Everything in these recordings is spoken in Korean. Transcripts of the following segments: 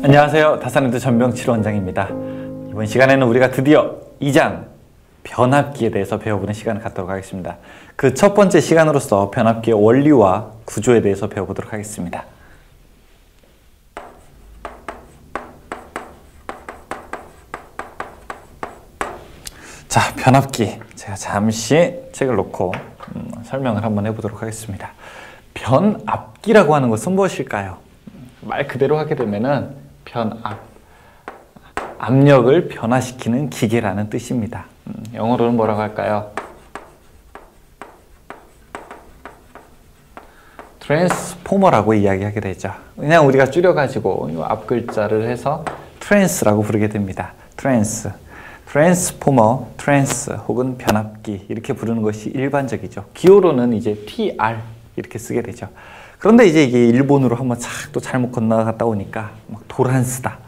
안녕하세요. 다산헤드 전병칠 원장입니다. 이번 시간에는 우리가 드디어 2장 변압기에 대해서 배워보는 시간을 갖도록 하겠습니다. 그 첫 번째 시간으로서 변압기의 원리와 구조에 대해서 배워보도록 하겠습니다. 자, 변압기. 제가 잠시 책을 놓고 설명을 한번 해보도록 하겠습니다. 변압기라고 하는 것은 무엇일까요? 말 그대로 하게 되면은 압력을 변화시키는 기계라는 뜻입니다. 영어로는 뭐라고 할까요? 트랜스포머라고 이야기하게 되죠. 그냥 우리가 줄여가지고 이 앞 글자를 해서 트랜스라고 부르게 됩니다. 트랜스포머, 트랜스 혹은 변압기 이렇게 부르는 것이 일반적이죠. 기호로는 이제 TR 이렇게 쓰게 되죠. 그런데 이제 이게 일본으로 한번 또 잘못 건너갔다 오니까 막 도란스다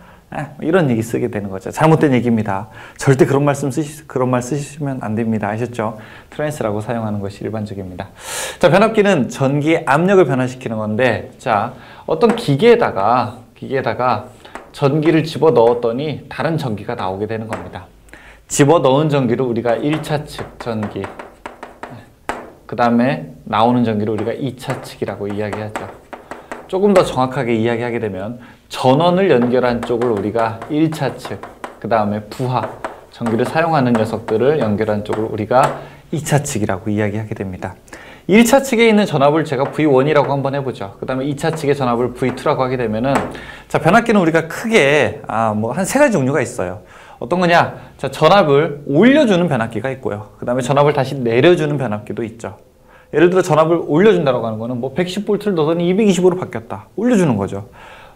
이런 얘기 쓰게 되는 거죠. 잘못된 얘기입니다. 절대 그런 말 쓰시면 안 됩니다. 아셨죠? 트랜스라고 사용하는 것이 일반적입니다. 자, 변압기는 전기의 압력을 변화시키는 건데, 자, 어떤 기계에다가 전기를 집어 넣었더니 다른 전기가 나오게 되는 겁니다. 집어 넣은 전기를 우리가 1차 측 전기, 그 다음에 나오는 전기를 우리가 2차 측이라고 이야기하죠. 조금 더 정확하게 이야기하게 되면 전원을 연결한 쪽을 우리가 1차 측, 그 다음에 부하, 전기를 사용하는 녀석들을 연결한 쪽을 우리가 2차 측이라고 이야기하게 됩니다. 1차 측에 있는 전압을 제가 V1이라고 한번 해보죠. 그 다음에 2차 측의 전압을 V2라고 하게 되면은, 자, 변압기는 우리가 크게 뭐 한 세 가지 종류가 있어요. 어떤 거냐? 자, 전압을 올려주는 변압기가 있고요. 그 다음에 전압을 다시 내려주는 변압기도 있죠. 예를 들어 전압을 올려준다고 하는 거는 뭐 110V를 넣더니 220으로 바뀌었다. 올려주는 거죠.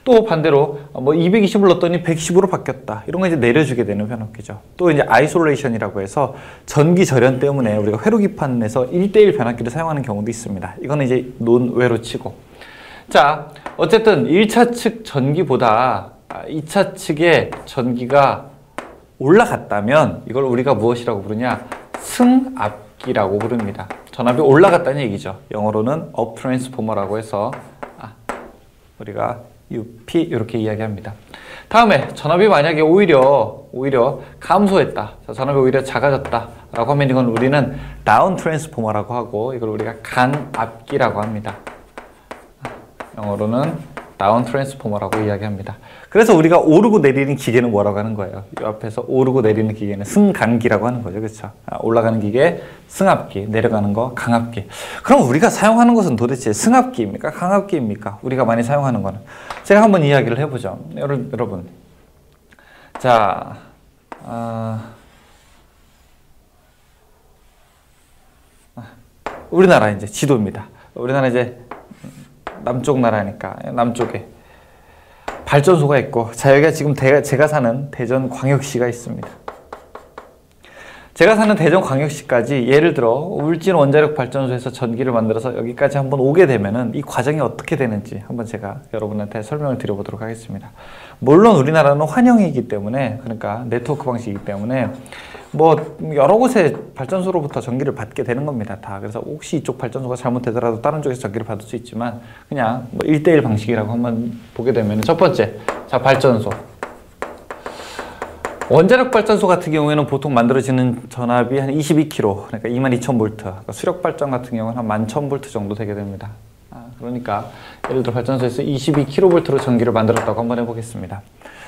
또 반대로 뭐 220을 넣었더니 110으로 바뀌었다. 이런 거 이제 내려주게 되는 변압기죠. 또 이제 아이솔레이션이라고 해서 전기 절연 때문에 우리가 회로기판에서 1대1 변압기를 사용하는 경우도 있습니다. 이거는 이제 논외로 치고. 자, 어쨌든 1차 측 전기보다 2차 측의 전기가 올라갔다면 이걸 우리가 무엇이라고 부르냐? 승압기라고 부릅니다. 전압이 올라갔다는 얘기죠. 영어로는 up transformer라고 해서 우리가 UP 이렇게 이야기합니다. 다음에 전압이 만약에 오히려 감소했다. 자, 전압이 오히려 작아졌다 라고 하면 이건 우리는 down transformer라고 하고 이걸 우리가 간압기라고 합니다. 영어로는 다운 트랜스포머라고 이야기합니다. 그래서 우리가 오르고 내리는 기계는 뭐라고 하는 거예요? 이 앞에서 오르고 내리는 기계는 승간기라고 하는 거죠. 그렇죠? 올라가는 기계 승압기, 내려가는 거 강압기. 그럼 우리가 사용하는 것은 도대체 승압기입니까? 강압기입니까? 우리가 많이 사용하는 거는. 제가 한번 이야기를 해보죠. 여러분. 자, 우리나라 이제 지도입니다. 우리나라 이제 남쪽 나라니까 남쪽에 발전소가 있고, 자, 여기가 지금 제가 사는 대전광역시가 있습니다. 제가 사는 대전광역시까지 예를 들어 울진 원자력 발전소에서 전기를 만들어서 여기까지 한번 오게 되면은 이 과정이 어떻게 되는지 한번 제가 여러분한테 설명을 드려보도록 하겠습니다. 물론 우리나라는 환영이기 때문에, 그러니까 네트워크 방식이기 때문에 뭐 여러 곳에 발전소로부터 전기를 받게 되는 겁니다. 다. 그래서 혹시 이쪽 발전소가 잘못되더라도 다른 쪽에서 전기를 받을 수 있지만 그냥 뭐 1대1 방식이라고 한번 보게 되면, 첫 번째, 자, 발전소. 원자력 발전소 같은 경우에는 보통 만들어지는 전압이 한 22kV, 그러니까 22,000V. 그러니까 수력 발전 같은 경우는 한 11,000V 정도 되게 됩니다. 그러니까 예를 들어 발전소에서 22kV로 전기를 만들었다고 한번 해보겠습니다.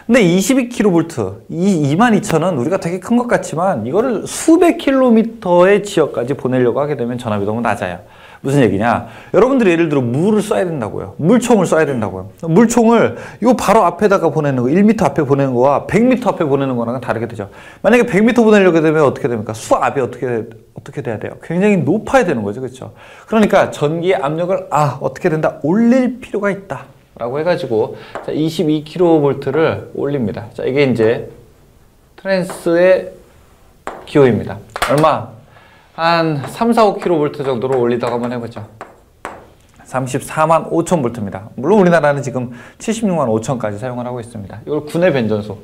근데 22kV, 이 22,000은 우리가 되게 큰 것 같지만 이거를 수백 킬로미터의 지역까지 보내려고 하게 되면 전압이 너무 낮아요. 무슨 얘기냐? 여러분들이 예를 들어 물을 쏴야 된다고요. 물총을 쏴야 된다고요. 물총을 요 바로 앞에다가 보내는 거, 1m 앞에 보내는 거와 100m 앞에 보내는 거랑은 다르게 되죠. 만약에 100m 보내려고 되면 어떻게 됩니까? 수압이 어떻게 돼야 돼요? 굉장히 높아야 되는 거죠. 그렇죠? 그러니까 전기의 압력을 어떻게 된다? 올릴 필요가 있다. 라고 해가지고, 자, 22kV를 올립니다. 자, 이게 이제 트랜스의 기호입니다. 얼마? 한 3, 4, 5kV 정도로 올리다가 한번 해보죠. 34만 5천 볼트입니다. 물론 우리나라는 지금 76만 5천까지 사용을 하고 있습니다. 이걸 군의 변전소.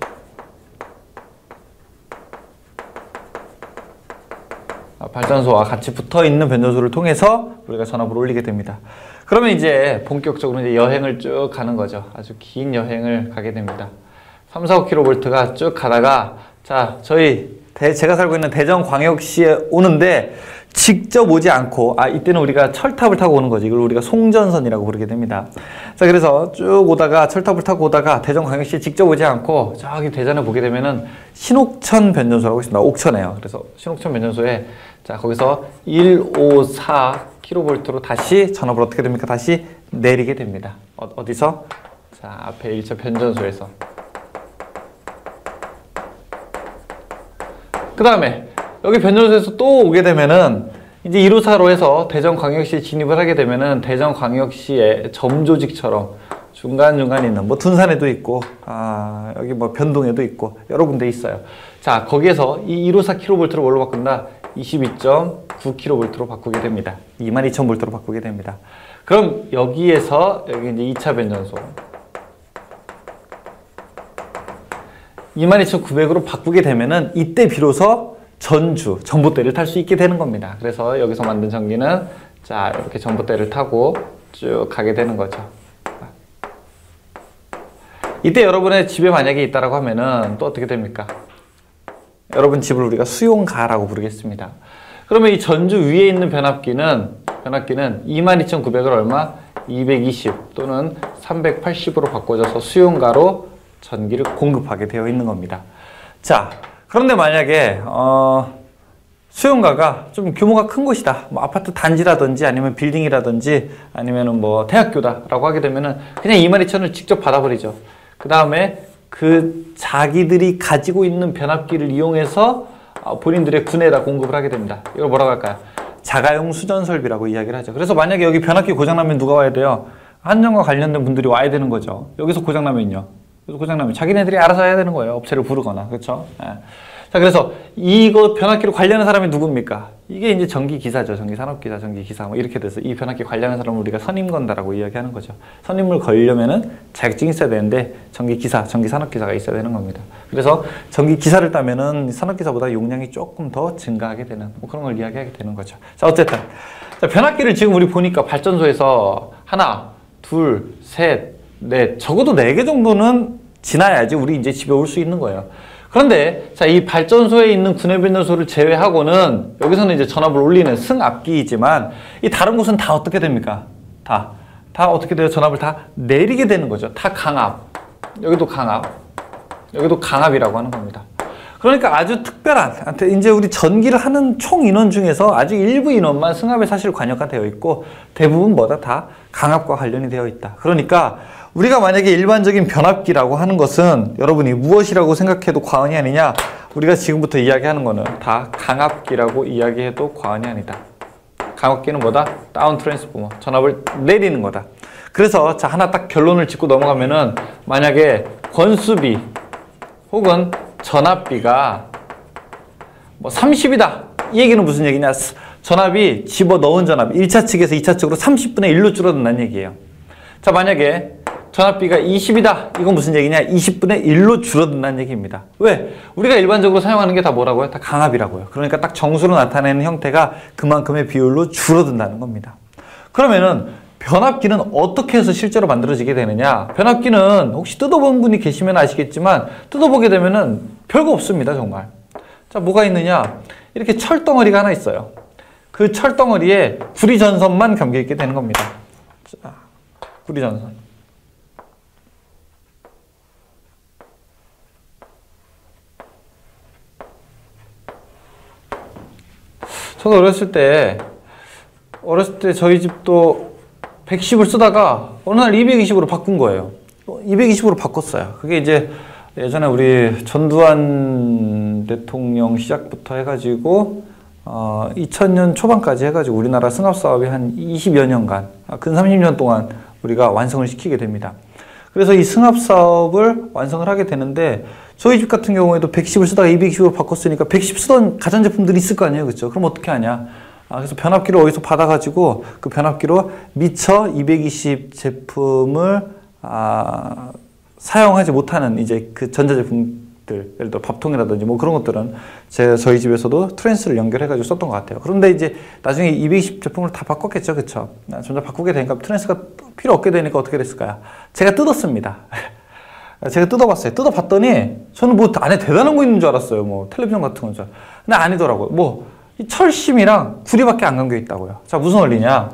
발전소와 같이 붙어 있는 변전소를 통해서 우리가 전압을 올리게 됩니다. 그러면 이제 본격적으로 이제 여행을 쭉 가는 거죠. 아주 긴 여행을 가게 됩니다. 3, 4, 5kV가 쭉 가다가 자, 제가 살고 있는 대전광역시에 오는데 직접 오지 않고 이때는 우리가 철탑을 타고 오는 거지. 이걸 우리가 송전선이라고 부르게 됩니다. 자, 그래서 쭉 오다가 철탑을 타고 오다가 대전광역시에 직접 오지 않고 저기 대전에 보게 되면은 신옥천 변전소라고 있습니다. 옥천에요. 그래서 신옥천 변전소에 자, 거기서 154kV로 다시 전압을 어떻게 됩니까? 다시 내리게 됩니다. 어디서? 자, 앞에 1차 변전소에서. 그 다음에 여기 변전소에서 또 오게 되면은 이제 1호사로에서 대전광역시에 진입을 하게 되면은 대전광역시의 점조직처럼 중간중간에 있는 뭐 둔산에도 있고 여기 뭐 변동에도 있고 여러 군데 있어요. 자, 거기에서 이 154kV를 뭘로 바꾼다? 22.9kV로 바꾸게 됩니다. 22,000V로 바꾸게 됩니다. 그럼 여기에서 여기 이제 2차 변전소 22,900으로 바꾸게 되면은 이때 비로소 전봇대를 탈 수 있게 되는 겁니다. 그래서 여기서 만든 전기는 자, 이렇게 전봇대를 타고 쭉 가게 되는 거죠. 이때 여러분의 집에 만약에 있다라고 하면은 또 어떻게 됩니까? 여러분 집을 우리가 수용가라고 부르겠습니다. 그러면 이 전주 위에 있는 변압기는 22,900을 얼마? 220 또는 380으로 바꿔줘서 수용가로 전기를 공급하게 되어 있는 겁니다. 자, 그런데 만약에 수용가가 좀 규모가 큰 곳이다. 뭐 아파트 단지라든지 아니면 빌딩이라든지 아니면은 뭐 대학교다라고 하게 되면은 그냥 22,000을 직접 받아버리죠. 그 다음에 그 자기들이 가지고 있는 변압기를 이용해서 본인들의 군에다 공급을 하게 됩니다. 이걸 뭐라고 할까요? 자가용 수전 설비라고 이야기를 하죠. 그래서 만약에 여기 변압기 고장나면 누가 와야 돼요? 한전과 관련된 분들이 와야 되는 거죠. 여기서 고장나면요. 고장나면 자기네들이 알아서 해야 되는 거예요. 업체를 부르거나. 그렇죠? 예. 자, 그래서 이거 변압기로 관련한 사람이 누굽니까? 이게 이제 전기기사죠. 전기산업기사, 전기기사 뭐 이렇게 돼서 이 변압기 관련한 사람을 우리가 선임 건다라고 이야기하는 거죠. 선임을 걸려면은 자격증이 있어야 되는데 전기기사, 전기산업기사가 있어야 되는 겁니다. 그래서 전기기사를 따면은 산업기사보다 용량이 조금 더 증가하게 되는 뭐 그런 걸 이야기하게 되는 거죠. 자, 어쨌든 자, 변압기를 지금 우리 보니까 발전소에서 하나, 둘, 셋, 넷, 적어도 4개 정도는 지나야지 우리 이제 집에 올 수 있는 거예요. 그런데 자, 이 발전소에 있는 군내 변전소를 제외하고는 여기서는 이제 전압을 올리는 승압기이지만 이 다른 곳은 다 어떻게 됩니까? 다 어떻게 돼요? 전압을 다 내리게 되는 거죠. 다 강압. 여기도 강압. 여기도 강압이라고 하는 겁니다. 그러니까 아주 특별한, 이제 우리 전기를 하는 총 인원 중에서 아주 일부 인원만 승합에 사실 관여가 되어 있고 대부분 뭐다 다 강압과 관련이 되어 있다. 그러니까 우리가 만약에 일반적인 변압기라고 하는 것은 여러분이 무엇이라고 생각해도 과언이 아니냐? 우리가 지금부터 이야기하는 거는 다 강압기라고 이야기해도 과언이 아니다. 강압기는 뭐다? 다운 트랜스포머. 전압을 내리는 거다. 그래서 자, 하나 딱 결론을 짚고 넘어가면은 만약에 권수비 혹은 전압비가 뭐 30이다. 이 얘기는 무슨 얘기냐? 전압이 집어넣은 전압 1차 측에서 2차 측으로 30분의 1로 줄어든다는 얘기예요. 자, 만약에 전압비가 20이다. 이건 무슨 얘기냐? 20분의 1로 줄어든다는 얘기입니다. 왜? 우리가 일반적으로 사용하는 게 다 뭐라고요? 다 강압이라고요. 그러니까 딱 정수로 나타내는 형태가 그만큼의 비율로 줄어든다는 겁니다. 그러면은 변압기는 어떻게 해서 실제로 만들어지게 되느냐? 변압기는 혹시 뜯어본 분이 계시면 아시겠지만 뜯어보게 되면은 별거 없습니다. 정말. 자, 뭐가 있느냐? 이렇게 철덩어리가 하나 있어요. 그 철덩어리에 구리전선만 감겨있게 되는 겁니다. 자, 구리전선. 저도 어렸을 때 저희 집도 110을 쓰다가 어느 날 220으로 바꾼 거예요. 220으로 바꿨어요. 그게 이제 예전에 우리 전두환 대통령 시작부터 해가지고 2000년 초반까지 해가지고 우리나라 승합 사업이 한 20여 년간, 근 30년 동안 우리가 완성을 시키게 됩니다. 그래서 이 승합 사업을 완성을 하게 되는데 저희 집 같은 경우에도 110을 쓰다가 220으로 바꿨으니까 110 쓰던 가전제품들이 있을 거 아니에요. 그렇죠? 그럼 어떻게 하냐? 그래서 변압기를 어디서 받아가지고 그 변압기로 미처 220 제품을 사용하지 못하는 이제 그 전자제품 방식들, 예를 들어 밥통이라든지 뭐 그런 것들은 저희 집에서도 트랜스를 연결해가지고 썼던 것 같아요. 그런데 이제 나중에 220 제품을 다 바꿨겠죠, 그쵸? 점점 바꾸게 되니까 트랜스가 필요 없게 되니까 어떻게 됐을까요? 제가 뜯었습니다. 제가 뜯어봤어요. 뜯어봤더니 저는 뭐 안에 대단한 거 있는 줄 알았어요. 뭐 텔레비전 같은 건 줄. 근데 아니더라고요. 뭐 이 철심이랑 구리밖에 안 감겨 있다고요. 자, 무슨 원리냐?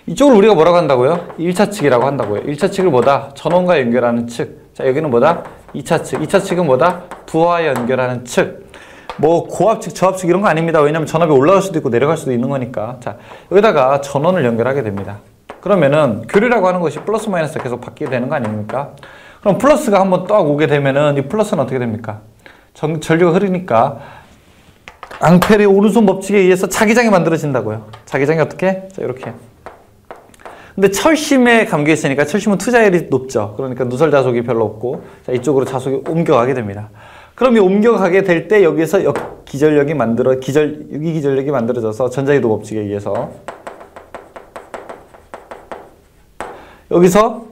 이쪽을 우리가 뭐라고 한다고요? 1차 측이라고 한다고요. 1차 측을 뭐다? 전원과 연결하는 측. 자, 여기는 뭐다? 2차 측. 2차 측은 뭐다? 부하와 연결하는 측. 뭐 고압측, 저압측 이런 거 아닙니다. 왜냐면 전압이 올라갈 수도 있고 내려갈 수도 있는 거니까. 자, 여기다가 전원을 연결하게 됩니다. 그러면은 교류라고 하는 것이 플러스 마이너스 계속 바뀌게 되는 거 아닙니까? 그럼 플러스가 한번 딱 오게 되면은 이 플러스는 어떻게 됩니까? 전류가 흐르니까 앙페르의 오른손 법칙에 의해서 자기장이 만들어진다고요. 자기장이 어떻게? 자, 이렇게. 근데 철심에 감겨 있으니까 철심은 투자율이 높죠. 그러니까 누설 자속이 별로 없고, 자, 이쪽으로 자속이 옮겨가게 됩니다. 그럼 이 옮겨가게 될 때 여기에서 기전력이 유기기전력이 만들어져서 전자유도 법칙에 의해서 여기서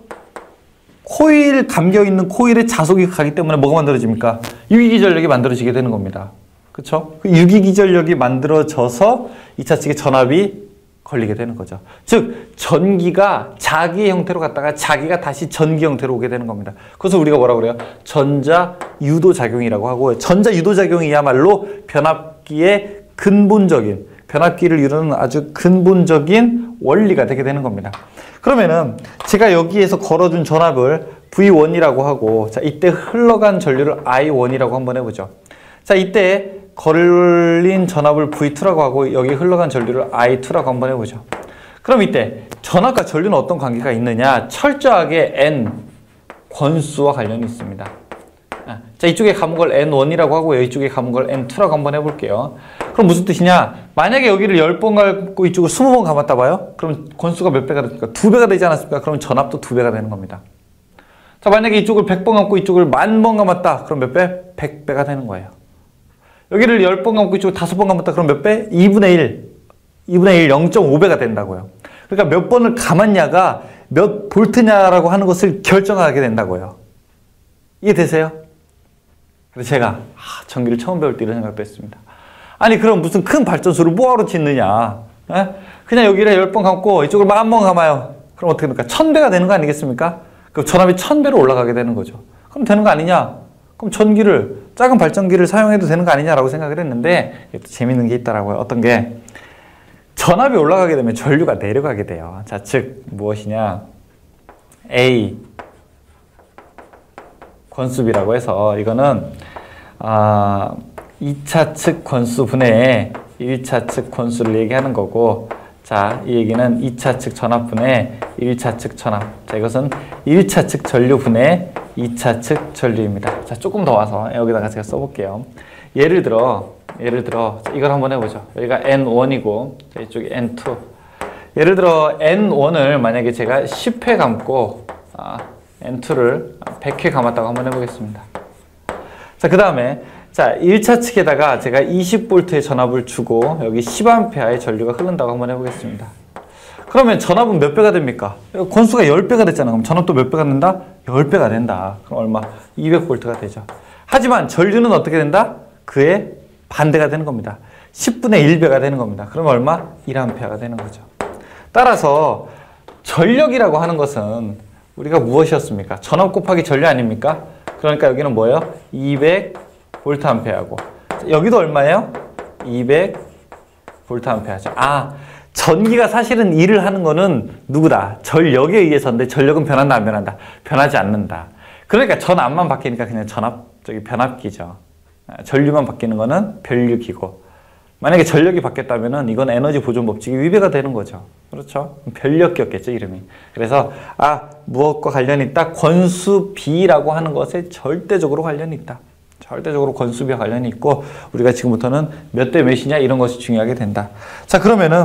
코일 감겨 있는 코일에 자속이 가기 때문에 뭐가 만들어집니까? 유기기전력이 만들어지게 되는 겁니다. 그렇죠? 그 유기기전력이 만들어져서 2차 측에 전압이 걸리게 되는 거죠. 즉 전기가 자기 형태로 갔다가 자기가 다시 전기 형태로 오게 되는 겁니다. 그래서 우리가 뭐라고 그래요? 전자유도작용이라고 하고, 전자유도작용이야말로 변압기의 근본적인, 변압기를 이루는 아주 근본적인 원리가 되게 되는 겁니다. 그러면은 제가 여기에서 걸어준 전압을 V1이라고 하고, 자, 이때 흘러간 전류를 I1이라고 한번 해보죠. 자, 이때 걸린 전압을 V2라고 하고 여기 흘러간 전류를 I2라고 한번 해보죠. 그럼 이때 전압과 전류는 어떤 관계가 있느냐? 철저하게 N 권수와 관련이 있습니다. 자, 이쪽에 감은 걸 N1이라고 하고요. 이쪽에 감은 걸 N2라고 한번 해볼게요. 그럼 무슨 뜻이냐? 만약에 여기를 10번 감고 이쪽을 20번 감았다 봐요? 그럼 권수가 몇 배가 됩니까? 2배가 되지 않았습니까? 그럼 전압도 2배가 되는 겁니다. 자, 만약에 이쪽을 100번 감고 이쪽을 10,000번 감았다. 그럼 몇 배? 100배가 되는 거예요. 여기를 10번 감고 이쪽을 5번 감았다. 그럼 몇 배? 2분의 1. 2분의 1, 0.5배가 된다고요. 그러니까 몇 번을 감았냐가 몇 볼트냐라고 하는 것을 결정하게 된다고요. 이해되세요? 그래서 제가 전기를 처음 배울 때 이런 생각도 했습니다. 아니 그럼 무슨 큰 발전소를 뭐하러 짓느냐? 에? 그냥 여기를 10번 감고 이쪽을 10,000번 감아요. 그럼 어떻게 됩니까? 1000배가 되는 거 아니겠습니까? 그럼 전압이 1000배로 올라가게 되는 거죠. 그럼 되는 거 아니냐? 그럼 전기를, 작은 발전기를 사용해도 되는 거 아니냐라고 생각을 했는데, 또 재밌는 게 있더라고요. 어떤 게, 전압이 올라가게 되면 전류가 내려가게 돼요. 자, 즉 무엇이냐? A 권수비라고 해서 이거는 2차 측 권수 분의 1차 측 권수를 얘기하는 거고, 자, 이 얘기는 2차 측 전압 분의 1차 측 전압. 자, 이것은 1차 측 전류 분의 2차 측 전류입니다. 자, 조금 더 와서 여기다가 제가 써볼게요. 예를 들어 이걸 한번 해보죠. 여기가 N1이고 자, 이쪽이 N2. 예를 들어 N1을 만약에 제가 10회 감고 N2를 100회 감았다고 한번 해보겠습니다. 자, 그 다음에 자, 1차 측에다가 제가 20V의 전압을 주고 여기 10A의 전류가 흐른다고 한번 해보겠습니다. 그러면 전압은 몇 배가 됩니까? 권수가 10배가 됐잖아. 그럼 전압도 몇 배가 된다? 10배가 된다. 그럼 얼마? 200V가 되죠. 하지만 전류는 어떻게 된다? 그의 반대가 되는 겁니다. 10분의 1배가 되는 겁니다. 그럼 얼마? 1A가 되는 거죠. 따라서 전력이라고 하는 것은 우리가 무엇이었습니까? 전압 곱하기 전류 아닙니까? 그러니까 여기는 뭐예요? 200V하고 여기도 얼마예요? 200V죠. 전기가 사실은 일을 하는 거는 누구다? 전력에 의해서인데 전력은 변한다 안 변한다? 변하지 않는다. 그러니까 전압만 바뀌니까 그냥 변압기죠. 전류만 바뀌는 거는 변류기고, 만약에 전력이 바뀌었다면은 이건 에너지 보존 법칙이 위배가 되는 거죠. 그렇죠? 변력기였겠죠, 이름이. 그래서 무엇과 관련이 있다? 권수비라고 하는 것에 절대적으로 관련이 있다. 절대적으로 권수비와 관련이 있고, 우리가 지금부터는 몇 대 몇이냐 이런 것이 중요하게 된다. 자, 그러면은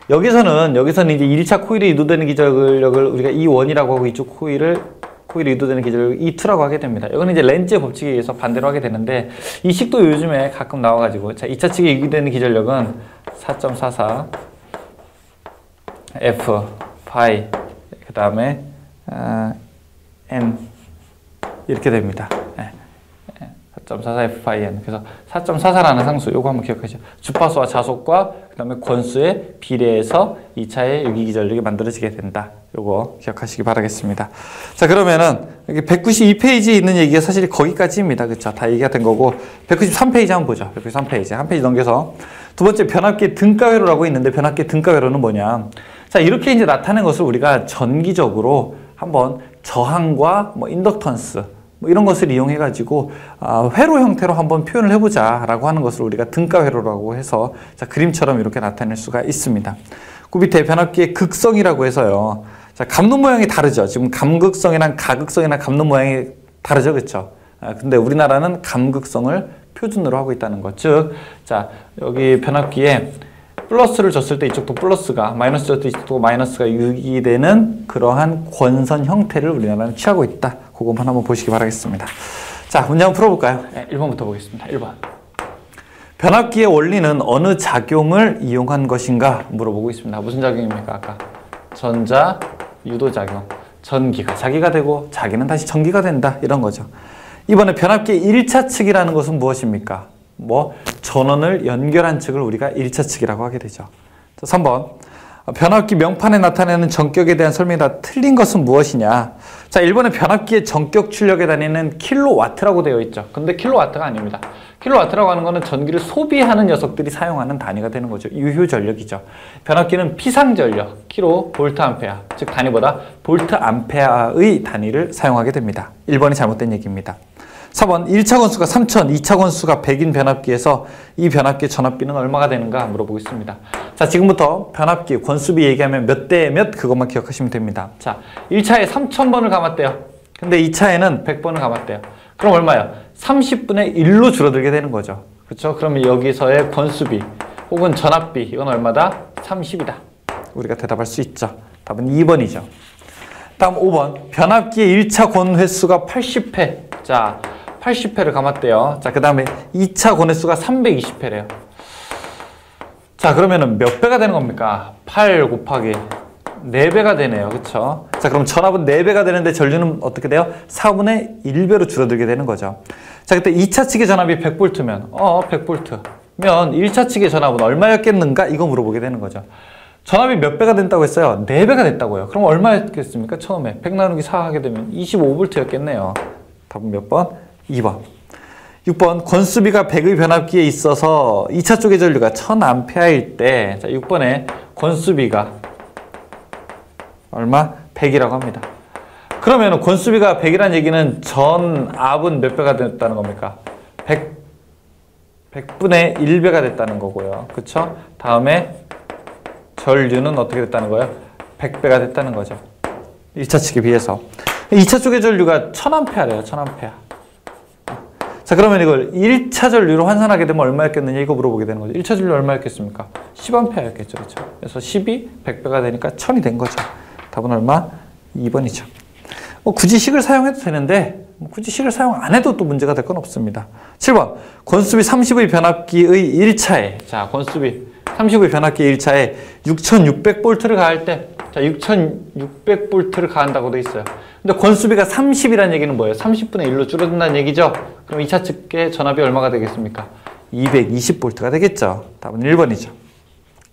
여기서는 이제 1차 코일에 유도되는 기전력을 우리가 E1이라고 하고, 이쪽 코일에 유도되는 기전력을 E2라고 하게 됩니다. 이거는 이제 렌즈의 법칙에 의해서 반대로 하게 되는데, 이 식도 요즘에 가끔 나와가지고, 자, 2차 측에 유도되는 기전력은 4.44 F 파이, 그 다음에 N 이렇게 됩니다. 4.44F-n. 그래서 4.44라는 상수, 요거 한번 기억하시죠. 주파수와 자속과 그 다음에 권수의 비례해서 2차의 유기기전력이 만들어지게 된다. 요거 기억하시기 바라겠습니다. 자, 그러면은 여기 192페이지에 있는 얘기가 사실 거기까지입니다. 그쵸? 다 얘기가 된 거고 193페이지 한번 보죠. 193페이지. 한 페이지 넘겨서 두 번째 변압기의 등가회로라고 있는데 변압기의 등가회로는 뭐냐? 자, 이렇게 이제 나타낸 것을 우리가 전기적으로 한번 저항과 뭐 인덕턴스 뭐 이런 것을 이용해 가지고 회로 형태로 한번 표현을 해보자 라고 하는 것을 우리가 등가회로라고 해서 자, 그림처럼 이렇게 나타낼 수가 있습니다. 그 밑에 변압기의 극성이라고 해서요. 자, 감는 모양이 다르죠. 지금 감극성이랑 가극성이나 감는 모양이 다르죠. 그렇죠? 근데 우리나라는 감극성을 표준으로 하고 있다는 것. 즉, 자, 여기 변압기에 플러스를 줬을 때 이쪽도 플러스가, 마이너스 줬을 때 이쪽도 마이너스가 유기되는 그러한 권선 형태를 우리나라는 취하고 있다. 그것만 한번 보시기 바라겠습니다. 자, 문제 한번 풀어볼까요? 1번부터 보겠습니다. 1번. 변압기의 원리는 어느 작용을 이용한 것인가 물어보고 있습니다. 무슨 작용입니까? 아까 전자, 유도작용, 전기가 자기가 되고 자기는 다시 전기가 된다. 이런 거죠. 이번에 변압기의 1차 측이라는 것은 무엇입니까? 뭐 전원을 연결한 측을 우리가 1차 측이라고 하게 되죠. 3번. 변압기 명판에 나타내는 전격에 대한 설명이 다 틀린 것은 무엇이냐? 자, 1번에 변압기의 전격 출력에 다니는 킬로와트라고 되어 있죠. 근데 킬로와트가 아닙니다. 킬로와트라고 하는 거는 전기를 소비하는 녀석들이 사용하는 단위가 되는 거죠. 유효전력이죠. 변압기는 피상전력, 킬로, 볼트, 암페어, 즉 단위보다 볼트, 암페어의 단위를 사용하게 됩니다. 1번이 잘못된 얘기입니다. 4번, 1차 권수가 3000, 2차 권수가 100인 변압기에서 이 변압기의 전압비는 얼마가 되는가 물어보겠습니다. 자, 지금부터 변압기 권수비 얘기하면 몇 대 몇 그것만 기억하시면 됩니다. 자, 1차에 3000번을 감았대요. 근데 2차에는 100번을 감았대요. 그럼 얼마예요? 30분의 1로 줄어들게 되는 거죠. 그렇죠? 그러면 여기서의 권수비 혹은 전압비 이건 얼마다? 30이다. 우리가 대답할 수 있죠. 답은 2번이죠. 다음 5번. 변압기의 1차 권 횟수가 80회. 자, 80회를 감았대요. 자, 그 다음에 2차 권 횟수가 320회래요. 자, 그러면은 몇 배가 되는 겁니까? 8 곱하기 4배가 되네요. 그쵸? 자, 그럼 전압은 4배가 되는데 전류는 어떻게 돼요? 4분의 1배로 줄어들게 되는 거죠. 자, 그때 2차 측의 전압이 100V면 100V면 1차 측의 전압은 얼마였겠는가? 이거 물어보게 되는 거죠. 전압이 몇 배가 된다고 했어요? 4배가 됐다고요. 그럼 얼마였겠습니까? 처음에 100 나누기 4 하게 되면 25V였겠네요. 답은 몇 번? 2번. 6번. 권수비가 100의 변압기에 있어서 2차 쪽의 전류가 1000A일 때, 자, 6번에 권수비가 얼마? 100이라고 합니다. 그러면 권수비가 100이라는 얘기는 전압은 몇 배가 됐다는 겁니까? 100분의 1배가 됐다는 거고요. 그쵸? 다음에 전류는 어떻게 됐다는 거예요? 100배가 됐다는 거죠. 1차 측에 비해서. 2차 쪽의 전류가 1000A래요. 1000A. 자, 그러면 이걸 1차 전류로 환산하게 되면 얼마였겠느냐 이거 물어보게 되는 거죠. 1차 전류 얼마였겠습니까? 10A였겠죠. 그렇죠? 그래서 10이 100배가 되니까 1000이 된 거죠. 답은 얼마? 2번이죠. 굳이 식을 사용해도 되는데 굳이 식을 사용 안 해도 또 문제가 될 건 없습니다. 7번. 권수비 30의 변압기의 1차에 자, 권수비 30의 변압기 1차에 6600V를 가할 때 자, 6600V를 가한다고 돼 있어요. 근데 권수비가 30이라는 얘기는 뭐예요? 30분의 1로 줄어든다는 얘기죠? 그럼 2차 측의 전압이 얼마가 되겠습니까? 220V가 되겠죠. 답은 1번이죠.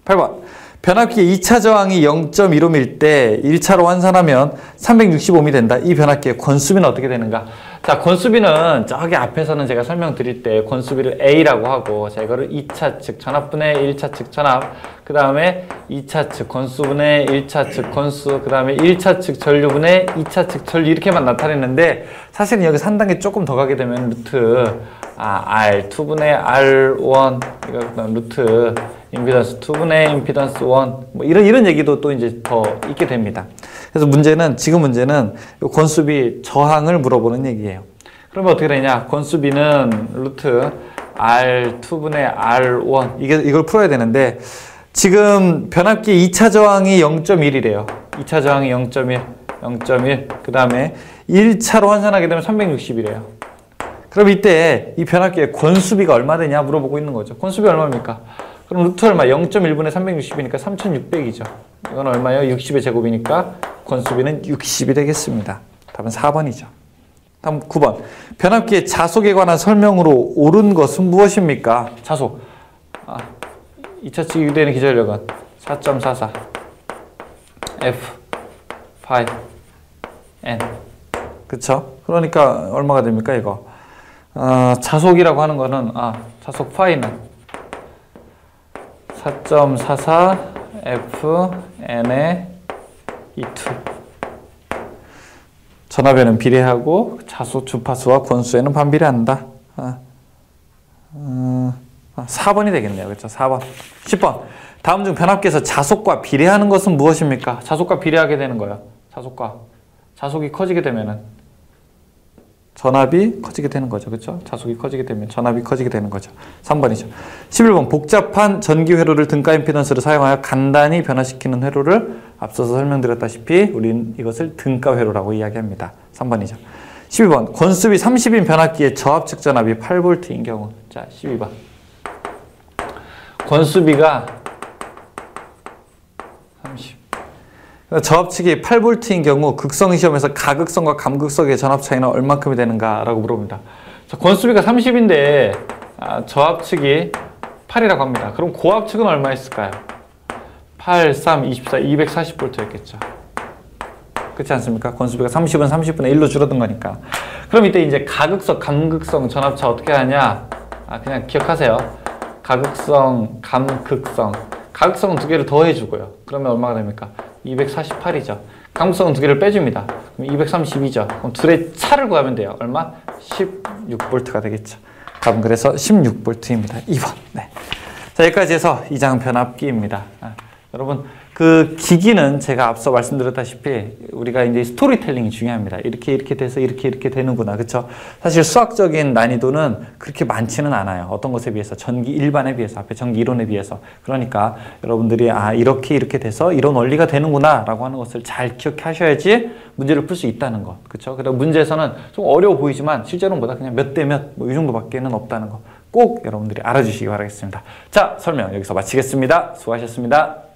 8번. 변압기의 2차 저항이 0.15일 때 1차로 환산하면 365미 된다. 이 변압기의 권수비는 어떻게 되는가? 자, 권수비는 저기 앞에서는 제가 설명드릴 때 권수비를 A라고 하고 자, 이거를 2차 측 전압분의 1차 측 전압 그 다음에 2차 측 권수분의 1차 측 권수 그 다음에 1차 측 전류분의 2차 측 전류 이렇게만 나타냈는데 사실은 여기서 한 단계 조금 더 가게 되면 루트 R 2분의 R1 이거 그다음 루트 임피던스 2분의 임피던스 1 뭐 이런 얘기도 또 이제 더 있게 됩니다. 그래서 지금 문제는 권수비 저항을 물어보는 얘기예요. 그러면 어떻게 되냐? 권수비는 루트 R 2분의 R1 이걸 풀어야 되는데 지금 변압기 2차 저항이 0.1이래요. 2차 저항이 0.1 그 다음에 1차로 환산하게 되면 360이래요. 그럼 이때 이 변압기의 권수비가 얼마 되냐 물어보고 있는 거죠. 권수비 얼마입니까? 그럼 루트 얼마? 0.1분의 360이니까 3600이죠. 이건 얼마예요? 60의 제곱이니까 권수비는 60이 되겠습니다. 답은 4번이죠. 다음 9번. 변압기의 자속에 관한 설명으로 옳은 것은 무엇입니까? 자속. 2차측 유대인의 기절력은 4.44 F 파이 N. 그쵸? 그러니까 얼마가 됩니까 이거? 자속이라고 하는 거는 자속 파이는 4.44 F N의 E2. 전압에는 비례하고 자속 주파수와 권수에는 반비례한다. 4번이 되겠네요. 그렇죠? 4번. 10번. 다음 중 변압기에서 자속과 비례하는 것은 무엇입니까? 자속과 비례하게 되는 거예요. 자속이 커지게 되면은 전압이 커지게 되는 거죠. 그렇죠? 자속이 커지게 되면 전압이 커지게 되는 거죠. 3번이죠. 11번. 복잡한 전기 회로를 등가 임피던스를 사용하여 간단히 변화시키는 회로를 앞서서 설명드렸다시피 우리는 이것을 등가 회로라고 이야기합니다. 3번이죠. 12번. 권수비 30인 변압기의 저압측 전압이 8V인 경우. 자, 12번. 권수비가 30. 저압측이 8V인 경우 극성 시험에서 가극성과 감극성의 전압 차이는 얼마큼이 되는가 라고 물어봅니다. 자, 권수비가 30인데 저압측이 8이라고 합니다. 그럼 고압측은 얼마 있을까요? 8, 3, 24, 240V였겠죠. 그렇지 않습니까? 권수비가 30은 30분의 1로 줄어든 거니까. 그럼 이때 이제 가극성, 감극성 전압차 어떻게 하냐? 그냥 기억하세요. 가극성, 감극성. 가극성은 두 개를 더해주고요. 그러면 얼마가 됩니까? 248이죠. 감극성은 두 개를 빼줍니다. 그럼 232죠. 그럼 둘의 차를 구하면 돼요. 얼마? 16V가 되겠죠. 답은 그래서 16V입니다. 2번. 네. 자, 여기까지 해서 2장 변압기입니다. 여러분, 그 기기는 제가 앞서 말씀드렸다시피 우리가 이제 스토리텔링이 중요합니다. 이렇게 돼서 이렇게 되는구나. 그쵸? 사실 수학적인 난이도는 그렇게 많지는 않아요. 어떤 것에 비해서 전기 일반에 비해서 앞에 전기 이론에 비해서. 그러니까 여러분들이 이렇게 돼서 이런 원리가 되는구나 라고 하는 것을 잘 기억하셔야지 문제를 풀 수 있다는 것. 그쵸? 그리고 문제에서는 좀 어려워 보이지만 실제로는 보다 그냥 몇 대 몇 이 정도밖에는 없다는 거. 꼭 여러분들이 알아주시기 바라겠습니다. 자, 설명 여기서 마치겠습니다. 수고하셨습니다.